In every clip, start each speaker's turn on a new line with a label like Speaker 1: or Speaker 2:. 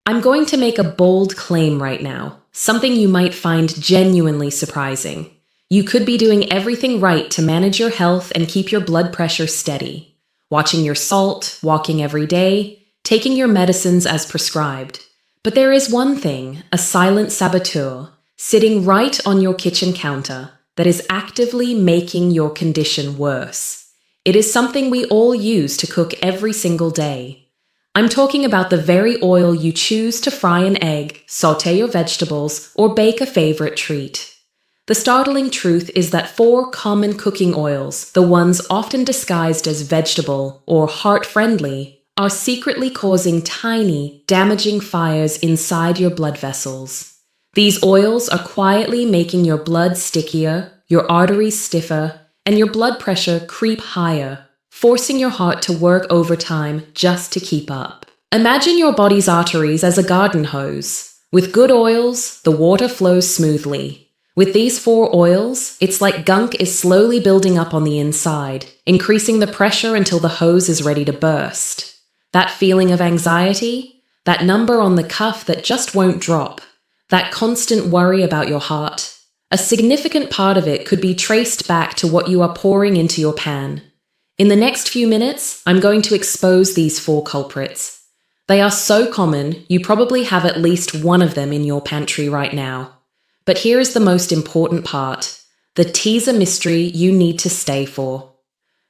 Speaker 1: I'm going to make a bold claim right now, something you might find genuinely surprising. You could be doing everything right to manage your health and keep your blood pressure steady. Watching your salt, walking every day, taking your medicines as prescribed. But there is one thing, a silent saboteur, sitting right on your kitchen counter that is actively making your condition worse. It is something we all use to cook every single day. I'm talking about the very oil you choose to fry an egg, saute your vegetables, or bake a favorite treat. The startling truth is that 4 common cooking oils, the ones often disguised as vegetable or heart-friendly, are secretly causing tiny, damaging fires inside your blood vessels. These oils are quietly making your blood stickier, your arteries stiffer, and your blood pressure creep higher, forcing your heart to work overtime just to keep up. Imagine your body's arteries as a garden hose. With good oils, the water flows smoothly. With these 4 oils, it's like gunk is slowly building up on the inside, increasing the pressure until the hose is ready to burst. That feeling of anxiety, that number on the cuff that just won't drop, that constant worry about your heart, a significant part of it could be traced back to what you are pouring into your pan. In the next few minutes, I'm going to expose these 4 culprits. They are so common, you probably have at least one of them in your pantry right now. But here is the most important part, the teaser mystery you need to stay for.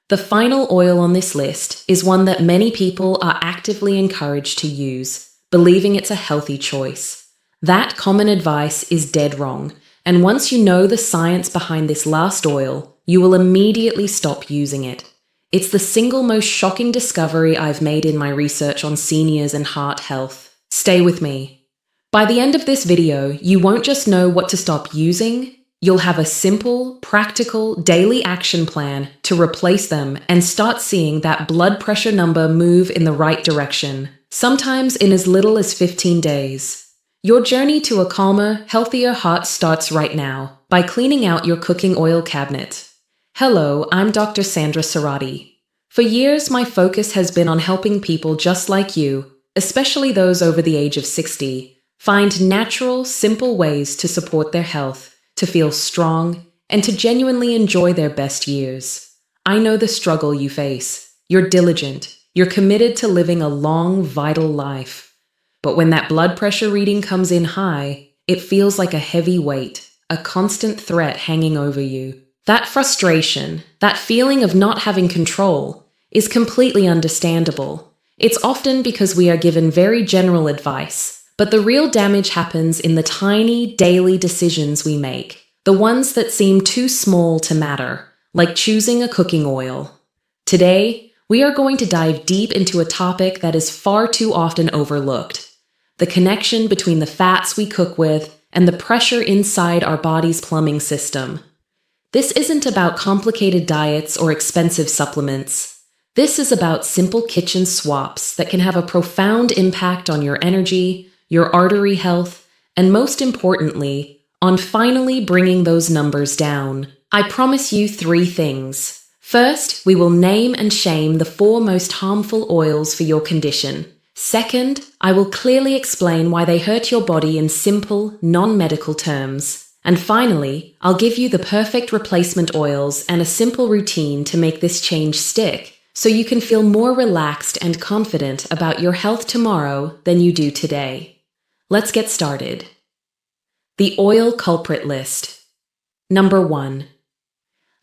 Speaker 1: The final oil on this list is one that many people are actively encouraged to use, believing it's a healthy choice. That common advice is dead wrong, and once you know the science behind this last oil, you will immediately stop using it. It's the single most shocking discovery I've made in my research on seniors and heart health. Stay with me. By the end of this video, you won't just know what to stop using, you'll have a simple, practical, daily action plan to replace them and start seeing that blood pressure number move in the right direction, sometimes in as little as 15 days. Your journey to a calmer, healthier heart starts right now by cleaning out your cooking oil cabinet. Hello, I'm Dr. Sandra Sarati. For years, my focus has been on helping people just like you, especially those over the age of 60, find natural, simple ways to support their health, to feel strong, and to genuinely enjoy their best years. I know the struggle you face. You're diligent. You're committed to living a long, vital life. But when that blood pressure reading comes in high, it feels like a heavy weight, a constant threat hanging over you. That frustration, that feeling of not having control, is completely understandable. It's often because we are given very general advice. But the real damage happens in the tiny, daily decisions we make, the ones that seem too small to matter, like choosing a cooking oil. Today, we are going to dive deep into a topic that is far too often overlooked: the connection between the fats we cook with and the pressure inside our body's plumbing system. This isn't about complicated diets or expensive supplements. This is about simple kitchen swaps that can have a profound impact on your energy, your artery health, and most importantly, on finally bringing those numbers down. I promise you 3 things. First, we will name and shame the 4 most harmful oils for your condition. Second, I will clearly explain why they hurt your body in simple, non-medical terms. And finally, I'll give you the perfect replacement oils and a simple routine to make this change stick, so you can feel more relaxed and confident about your health tomorrow than you do today. Let's get started. The oil culprit list. Number 1.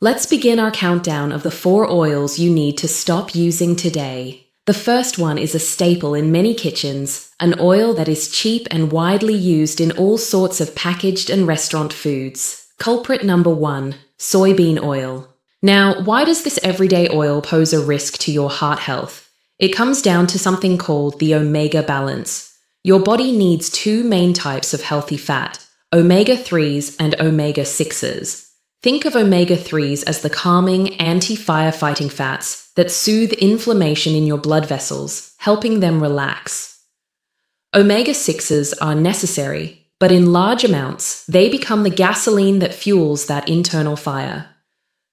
Speaker 1: Let's begin our countdown of the 4 oils you need to stop using today. The first one is a staple in many kitchens, an oil that is cheap and widely used in all sorts of packaged and restaurant foods. Culprit number 1, soybean oil. Now, why does this everyday oil pose a risk to your heart health? It comes down to something called the omega balance. Your body needs 2 main types of healthy fat, omega-3s and omega-6s. Think of omega-3s as the calming, anti-firefighting fats that soothe inflammation in your blood vessels, helping them relax. Omega-6s are necessary, but in large amounts, they become the gasoline that fuels that internal fire.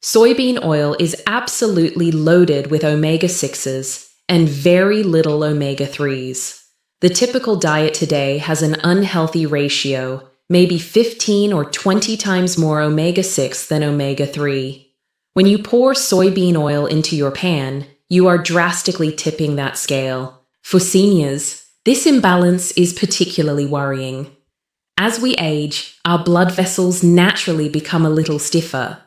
Speaker 1: Soybean oil is absolutely loaded with omega-6s and very little omega-3s. The typical diet today has an unhealthy ratio, maybe 15 or 20 times more omega-6 than omega-3. When you pour soybean oil into your pan, you are drastically tipping that scale. For seniors, this imbalance is particularly worrying. As we age, our blood vessels naturally become a little stiffer.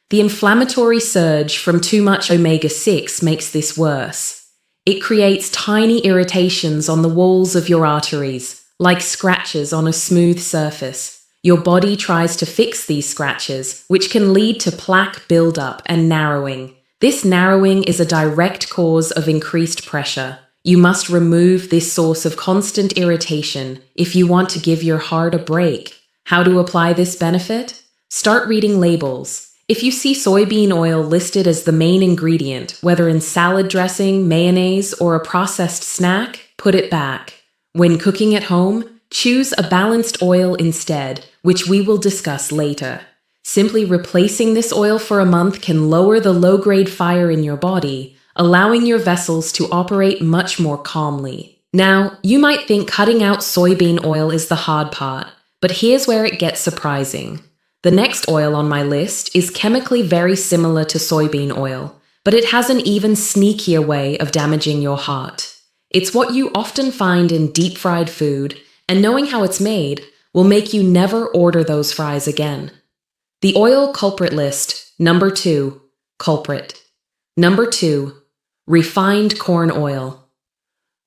Speaker 1: The inflammatory surge from too much omega-6 makes this worse. It creates tiny irritations on the walls of your arteries, like scratches on a smooth surface. Your body tries to fix these scratches, which can lead to plaque buildup and narrowing. This narrowing is a direct cause of increased pressure. You must remove this source of constant irritation if you want to give your heart a break. How to apply this benefit? Start reading labels. If you see soybean oil listed as the main ingredient, whether in salad dressing, mayonnaise, or a processed snack, put it back. When cooking at home, choose a balanced oil instead, which we will discuss later. Simply replacing this oil for a month can lower the low-grade fire in your body, allowing your vessels to operate much more calmly. Now, you might think cutting out soybean oil is the hard part, but here's where it gets surprising. The next oil on my list is chemically very similar to soybean oil, but it has an even sneakier way of damaging your heart. It's what you often find in deep-fried food, and knowing how it's made will make you never order those fries again. The oil culprit list. Number 2. Culprit. Number 2. Refined corn oil.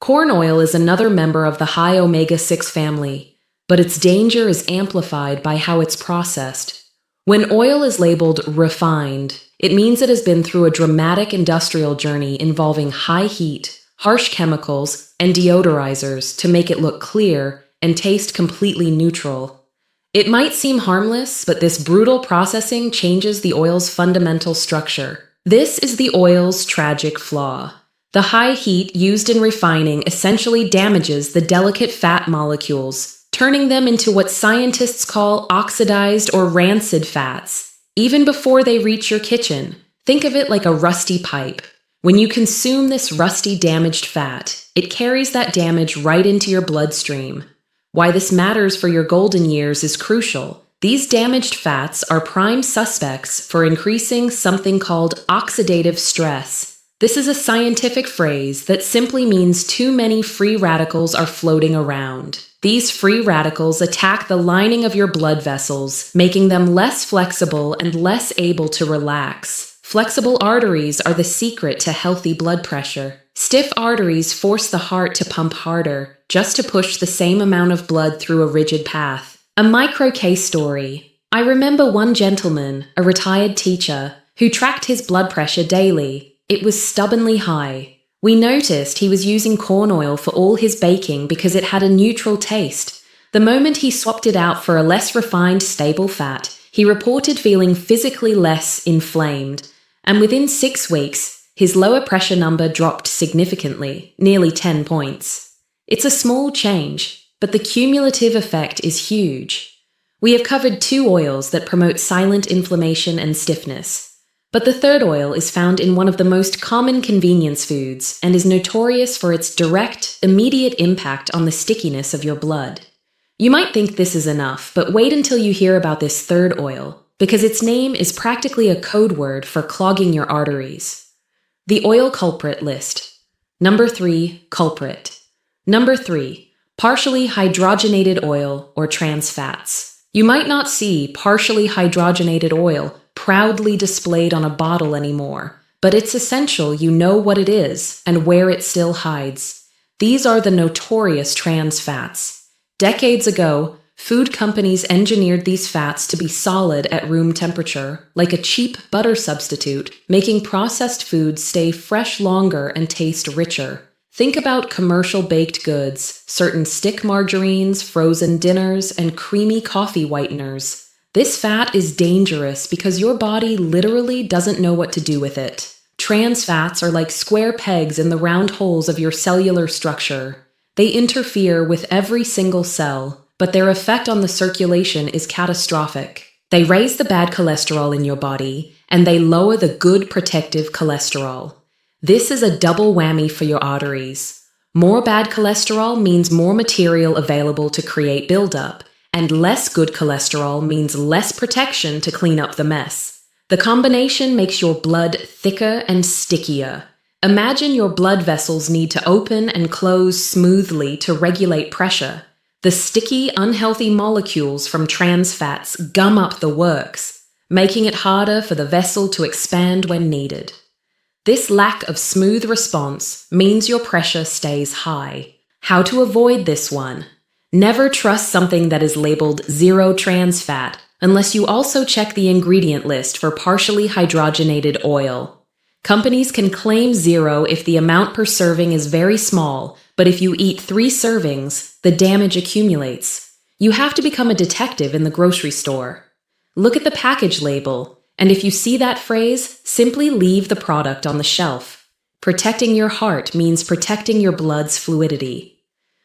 Speaker 1: Corn oil is another member of the high omega-6 family, but its danger is amplified by how it's processed. When oil is labeled refined, it means it has been through a dramatic industrial journey involving high heat, harsh chemicals, and deodorizers to make it look clear and taste completely neutral. It might seem harmless, but this brutal processing changes the oil's fundamental structure. This is the oil's tragic flaw. The high heat used in refining essentially damages the delicate fat molecules, turning them into what scientists call oxidized or rancid fats, even before they reach your kitchen. Think of it like a rusty pipe. When you consume this rusty, damaged fat, it carries that damage right into your bloodstream. Why this matters for your golden years is crucial. These damaged fats are prime suspects for increasing something called oxidative stress. This is a scientific phrase that simply means too many free radicals are floating around. These free radicals attack the lining of your blood vessels, making them less flexible and less able to relax. Flexible arteries are the secret to healthy blood pressure. Stiff arteries force the heart to pump harder, just to push the same amount of blood through a rigid path. A micro case story. I remember one gentleman, a retired teacher, who tracked his blood pressure daily. It was stubbornly high. We noticed he was using corn oil for all his baking because it had a neutral taste. The moment he swapped it out for a less refined, stable fat, he reported feeling physically less inflamed. And within 6 weeks, his lower pressure number dropped significantly, nearly 10 points. It's a small change, but the cumulative effect is huge. We have covered 2 oils that promote silent inflammation and stiffness, but the third oil is found in one of the most common convenience foods and is notorious for its direct, immediate impact on the stickiness of your blood. You might think this is enough, but wait until you hear about this third oil, because its name is practically a code word for clogging your arteries. The oil culprit list. Number 3, culprit. Number 3. Partially hydrogenated oil or trans fats. You might not see partially hydrogenated oil proudly displayed on a bottle anymore, but it's essential you know what it is and where it still hides. These are the notorious trans fats. Decades ago, food companies engineered these fats to be solid at room temperature, like a cheap butter substitute, making processed foods stay fresh longer and taste richer. Think about commercial baked goods, certain stick margarines, frozen dinners, and creamy coffee whiteners. This fat is dangerous because your body literally doesn't know what to do with it. Trans fats are like square pegs in the round holes of your cellular structure. They interfere with every single cell, but their effect on the circulation is catastrophic. They raise the bad cholesterol in your body, and they lower the good protective cholesterol. This is a double whammy for your arteries. More bad cholesterol means more material available to create buildup, and less good cholesterol means less protection to clean up the mess. The combination makes your blood thicker and stickier. Imagine your blood vessels need to open and close smoothly to regulate pressure. The sticky, unhealthy molecules from trans fats gum up the works, making it harder for the vessel to expand when needed. This lack of smooth response means your pressure stays high. How to avoid this one? Never trust something that is labeled zero trans fat unless you also check the ingredient list for partially hydrogenated oil. Companies can claim zero if the amount per serving is very small, but if you eat 3 servings, the damage accumulates. You have to become a detective in the grocery store. Look at the package label, and if you see that phrase, simply leave the product on the shelf. Protecting your heart means protecting your blood's fluidity.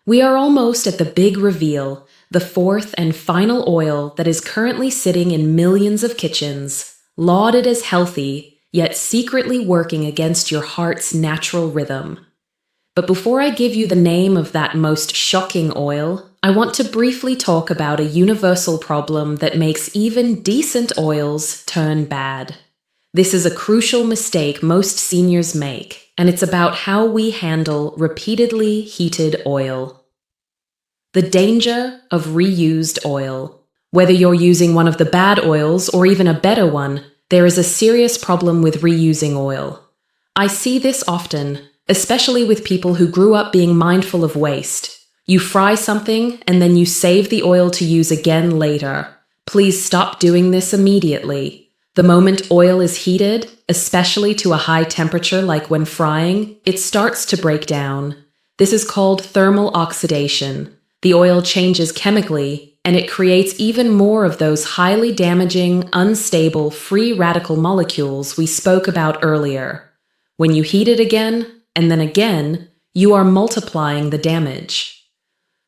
Speaker 1: We are almost at the big reveal, the 4th and final oil that is currently sitting in millions of kitchens, lauded as healthy, yet secretly working against your heart's natural rhythm. But before I give you the name of that most shocking oil, I want to briefly talk about a universal problem that makes even decent oils turn bad. This is a crucial mistake most seniors make, and it's about how we handle repeatedly heated oil. The danger of reused oil. Whether you're using one of the bad oils or even a better one, there is a serious problem with reusing oil. I see this often, especially with people who grew up being mindful of waste. You fry something and then you save the oil to use again later. Please stop doing this immediately. The moment oil is heated, especially to a high temperature like when frying, it starts to break down. This is called thermal oxidation. The oil changes chemically, and it creates even more of those highly damaging, unstable, free radical molecules we spoke about earlier. When you heat it again, and then again, you are multiplying the damage.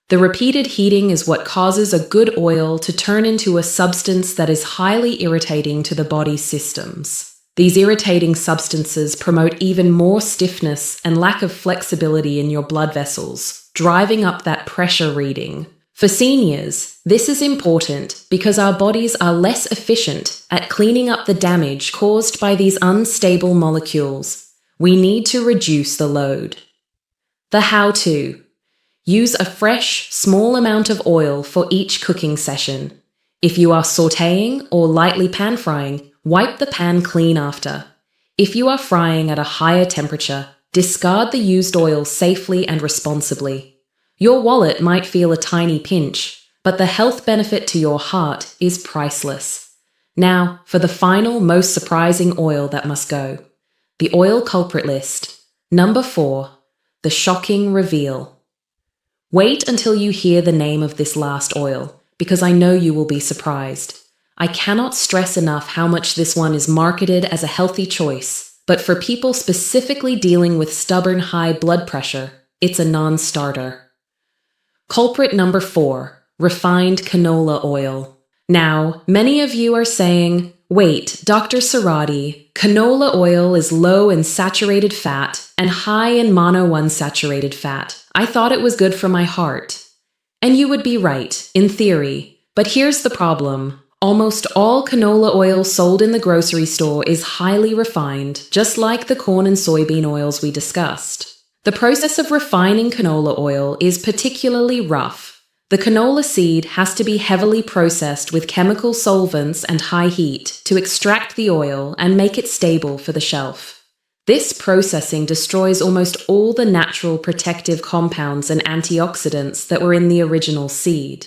Speaker 1: The repeated heating is what causes a good oil to turn into a substance that is highly irritating to the body's systems. These irritating substances promote even more stiffness and lack of flexibility in your blood vessels, driving up that pressure reading. For seniors, this is important because our bodies are less efficient at cleaning up the damage caused by these unstable molecules. We need to reduce the load. The how-to. Use a fresh, small amount of oil for each cooking session. If you are sautéing or lightly pan frying, wipe the pan clean after. If you are frying at a higher temperature, discard the used oil safely and responsibly. Your wallet might feel a tiny pinch, but the health benefit to your heart is priceless. Now, for the final, most surprising oil that must go. The oil culprit list. Number 4. The shocking reveal. Wait until you hear the name of this last oil, because I know you will be surprised. I cannot stress enough how much this one is marketed as a healthy choice, but for people specifically dealing with stubborn high blood pressure, it's a non-starter. Culprit number 4. Refined canola oil. Now, many of you are saying, wait, Dr. Sarati, canola oil is low in saturated fat and high in monounsaturated fat. I thought it was good for my heart. And you would be right, in theory. But here's the problem. Almost all canola oil sold in the grocery store is highly refined, just like the corn and soybean oils we discussed. The process of refining canola oil is particularly rough. The canola seed has to be heavily processed with chemical solvents and high heat to extract the oil and make it stable for the shelf. This processing destroys almost all the natural protective compounds and antioxidants that were in the original seed.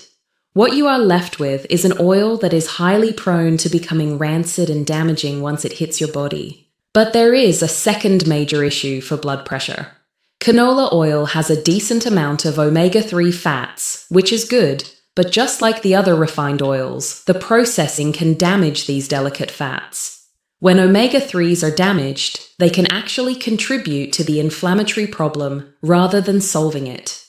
Speaker 1: What you are left with is an oil that is highly prone to becoming rancid and damaging once it hits your body. But there is a second major issue for blood pressure. Canola oil has a decent amount of omega-3 fats, which is good, but just like the other refined oils, the processing can damage these delicate fats. When omega-3s are damaged, they can actually contribute to the inflammatory problem rather than solving it.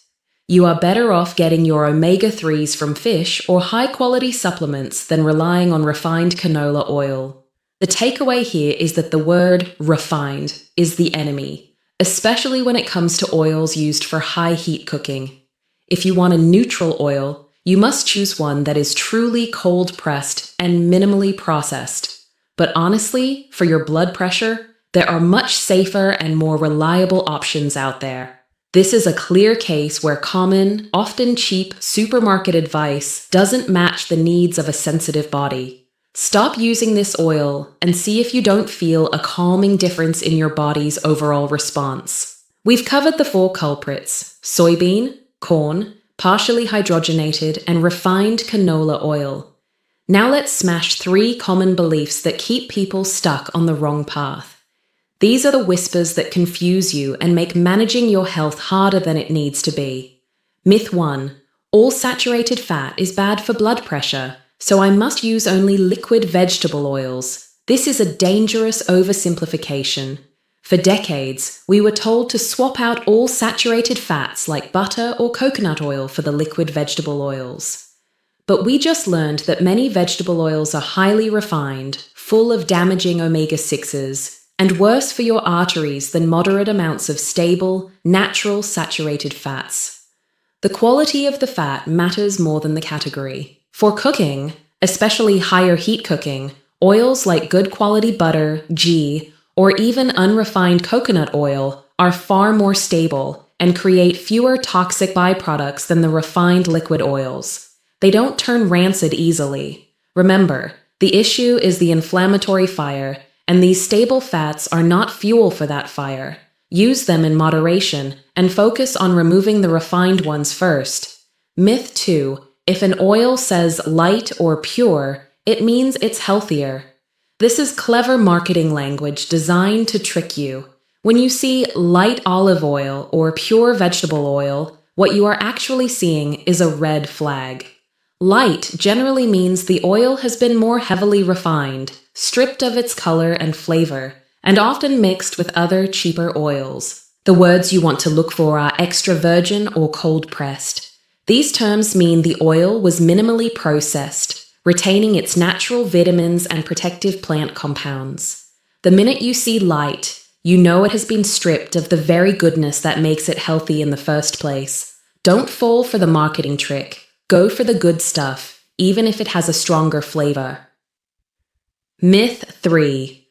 Speaker 1: You are better off getting your omega-3s from fish or high-quality supplements than relying on refined canola oil. The takeaway here is that the word refined is the enemy. especially when it comes to oils used for high heat cooking. If you want a neutral oil, you must choose one that is truly cold pressed and minimally processed. But honestly, for your blood pressure, there are much safer and more reliable options out there. This is a clear case where common, often cheap supermarket advice doesn't match the needs of a sensitive body. Stop using this oil and see if you don't feel a calming difference in your body's overall response. We've covered the 4 culprits: soybean, corn, partially hydrogenated, and refined canola oil. Now let's smash 3 common beliefs that keep people stuck on the wrong path. These are the whispers that confuse you and make managing your health harder than it needs to be. Myth 1. All saturated fat is bad for blood pressure, so I must use only liquid vegetable oils. This is a dangerous oversimplification. For decades, we were told to swap out all saturated fats like butter or coconut oil for the liquid vegetable oils. But we just learned that many vegetable oils are highly refined, full of damaging omega-6s, and worse for your arteries than moderate amounts of stable, natural saturated fats. The quality of the fat matters more than the category. For cooking, especially higher heat cooking, oils like good quality butter, ghee, or even unrefined coconut oil are far more stable and create fewer toxic byproducts than the refined liquid oils. They don't turn rancid easily. Remember, the issue is the inflammatory fire, and these stable fats are not fuel for that fire. Use them in moderation and focus on removing the refined ones first. Myth 2. If an oil says light or pure, it means it's healthier. This is clever marketing language designed to trick you. When you see light olive oil or pure vegetable oil, what you are actually seeing is a red flag. Light generally means the oil has been more heavily refined, stripped of its color and flavor, and often mixed with other cheaper oils. The words you want to look for are extra virgin or cold pressed. These terms mean the oil was minimally processed, retaining its natural vitamins and protective plant compounds. The minute you see light, you know it has been stripped of the very goodness that makes it healthy in the first place. Don't fall for the marketing trick. Go for the good stuff, even if it has a stronger flavor. Myth 3.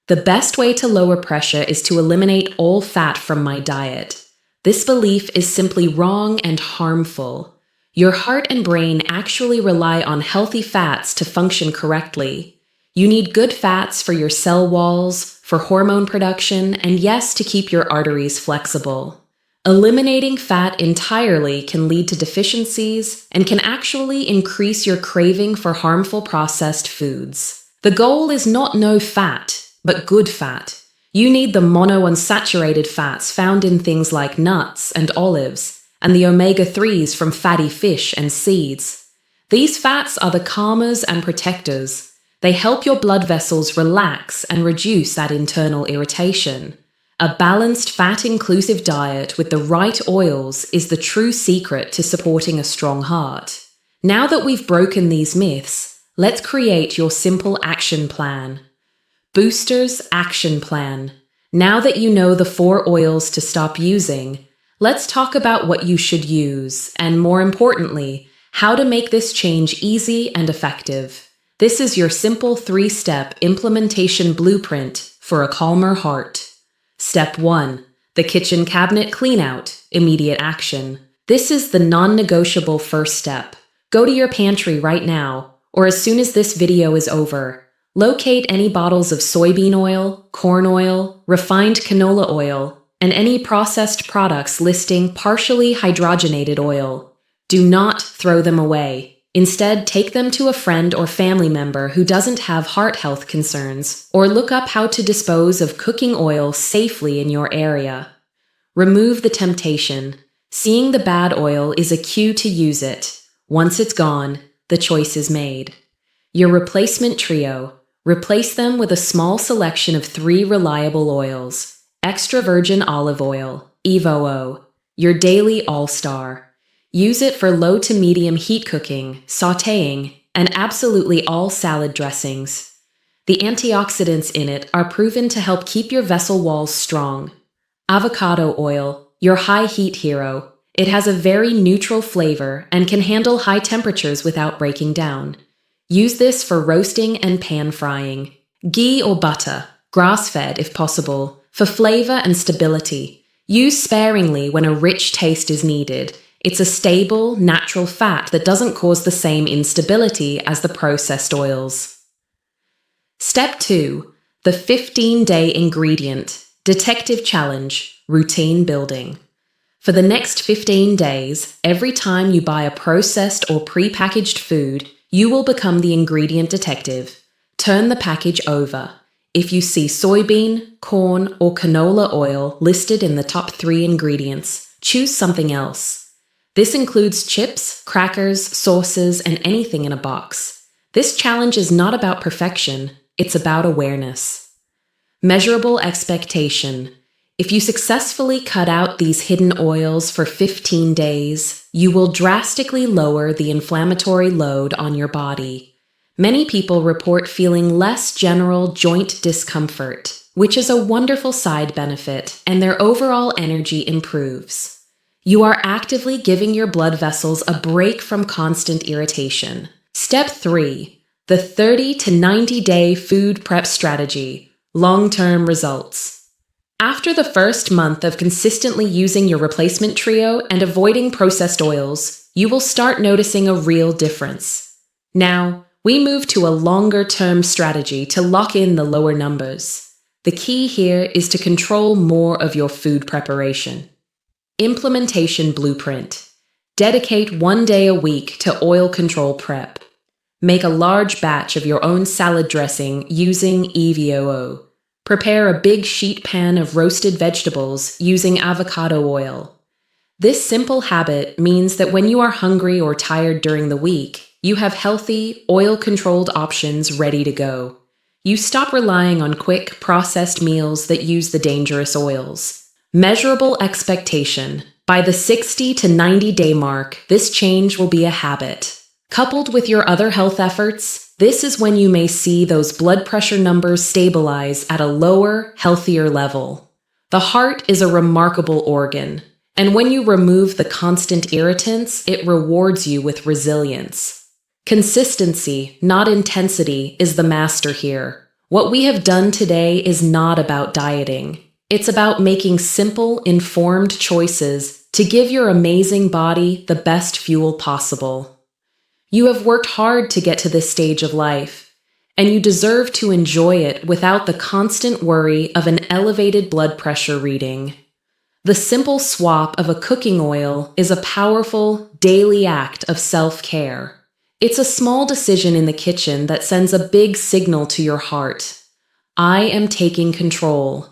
Speaker 1: The best way to lower pressure is to eliminate all fat from my diet. This belief is simply wrong and harmful. Your heart and brain actually rely on healthy fats to function correctly. You need good fats for your cell walls, for hormone production, and yes, to keep your arteries flexible. Eliminating fat entirely can lead to deficiencies and can actually increase your craving for harmful processed foods. The goal is not no fat, but good fat. You need the monounsaturated fats found in things like nuts and olives, and the omega-3s from fatty fish and seeds. These fats are the calmers and protectors. They help your blood vessels relax and reduce that internal irritation. A balanced, fat-inclusive diet with the right oils is the true secret to supporting a strong heart. Now that we've broken these myths, let's create your simple action plan. Boosters Action Plan. Now that you know the 4 oils to stop using, let's talk about what you should use, and more importantly, how to make this change easy and effective. This is your simple 3-step implementation blueprint for a calmer heart. Step 1. The kitchen cabinet cleanout, immediate action. This is the non-negotiable first step. Go to your pantry right now, or as soon as this video is over. Locate any bottles of soybean oil, corn oil, refined canola oil, and any processed products listing partially hydrogenated oil. Do not throw them away. Instead, take them to a friend or family member who doesn't have heart health concerns, or look up how to dispose of cooking oil safely in your area. Remove the temptation. Seeing the bad oil is a cue to use it. Once it's gone, the choice is made. Your replacement trio. Replace them with a small selection of 3 reliable oils. Extra virgin olive oil, EVOO, your daily all-star. Use it for low to medium heat cooking, sautéing, and absolutely all salad dressings. The antioxidants in it are proven to help keep your vessel walls strong. Avocado oil, your high heat hero. It has a very neutral flavor and can handle high temperatures without breaking down. Use this for roasting and pan frying. Ghee or butter, grass-fed if possible, for flavor and stability. Use sparingly when a rich taste is needed. It's a stable, natural fat that doesn't cause the same instability as the processed oils. Step 2. The 15-day ingredient. Detective challenge. Routine building. For the next 15 days, every time you buy a processed or pre-packaged food, you will become the ingredient detective. Turn the package over. If you see soybean, corn, or canola oil listed in the top 3 ingredients, choose something else. This includes chips, crackers, sauces, and anything in a box. This challenge is not about perfection, it's about awareness. Measurable expectation. If you successfully cut out these hidden oils for 15 days, you will drastically lower the inflammatory load on your body. Many people report feeling less general joint discomfort, which is a wonderful side benefit, and their overall energy improves. You are actively giving your blood vessels a break from constant irritation. Step 3. The 30 to 90-day food prep strategy. Long-term results. After the first month of consistently using your replacement trio and avoiding processed oils, you will start noticing a real difference. Now, we move to a longer-term strategy to lock in the lower numbers. The key here is to control more of your food preparation. Implementation blueprint. Dedicate 1 day a week to oil control prep. Make a large batch of your own salad dressing using EVOO. Prepare a big sheet pan of roasted vegetables using avocado oil. This simple habit means that when you are hungry or tired during the week, you have healthy, oil-controlled options ready to go. You stop relying on quick, processed meals that use the dangerous oils. Measurable expectation. By the 60 to 90-day mark, this change will be a habit. Coupled with your other health efforts, this is when you may see those blood pressure numbers stabilize at a lower, healthier level. The heart is a remarkable organ, and when you remove the constant irritants, it rewards you with resilience. Consistency, not intensity, is the master here. What we have done today is not about dieting. It's about making simple, informed choices to give your amazing body the best fuel possible. You have worked hard to get to this stage of life, and you deserve to enjoy it without the constant worry of an elevated blood pressure reading. The simple swap of a cooking oil is a powerful, daily act of self-care. It's a small decision in the kitchen that sends a big signal to your heart. I am taking control.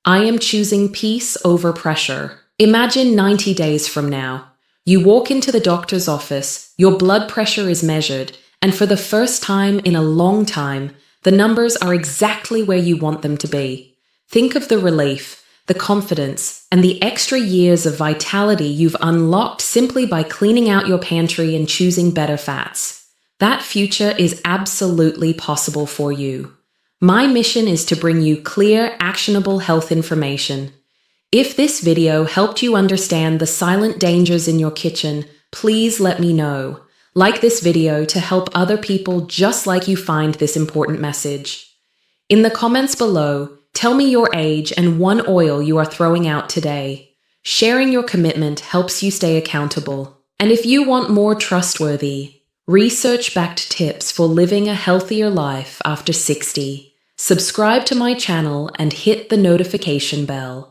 Speaker 1: I am choosing peace over pressure. Imagine 90 days from now. You walk into the doctor's office, your blood pressure is measured, and for the first time in a long time, the numbers are exactly where you want them to be. Think of the relief, the confidence, and the extra years of vitality you've unlocked simply by cleaning out your pantry and choosing better fats. That future is absolutely possible for you. My mission is to bring you clear, actionable health information. If this video helped you understand the silent dangers in your kitchen, please let me know. Like this video to help other people just like you find this important message. In the comments below, tell me your age and one oil you are throwing out today. Sharing your commitment helps you stay accountable. And if you want more trustworthy, research-backed tips for living a healthier life after 60, subscribe to my channel and hit the notification bell.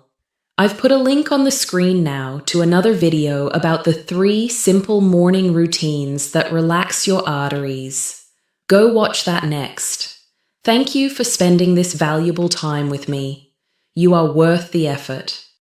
Speaker 1: I've put a link on the screen now to another video about the 3 simple morning routines that relax your arteries. Go watch that next. Thank you for spending this valuable time with me. You are worth the effort.